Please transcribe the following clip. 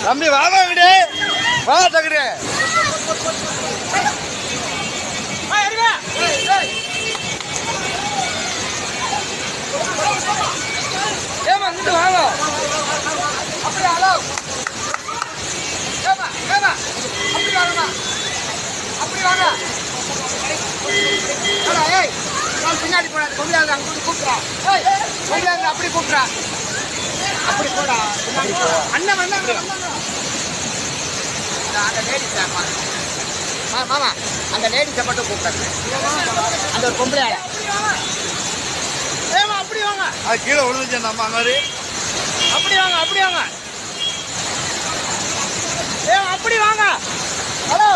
தம்பி வாங்க விடு, வா தகுடு. ஏமா இங்கிட்டு வாங்க. அப்படி ஹலோ ஏமா ஏமா அப்படி வாங்கம்மா, அப்படி வாங்க. ஏய் பின்னாடி போடாது, பொம்பளையாங்க அங்கே கூப்பிட்றா. ஏய் பொம்பளையாங்க அப்படி கூப்பிட்றா, அப்படி போடா. அண்ணன் வந்தாங்க. அந்த லேடிஸ் மாமா, அந்த லேடிஸை மட்டும் கூப்பிட்றாங்க. அந்த ஒரு பொம்பளையால ஏமா அப்படி வாங்க. அது கீழே விழுந்துச்சு அந்த அம்மா மாதிரி. அப்படி வாங்க, அப்படி வாங்க. ஏமா அப்படி வாங்க. ஹலோ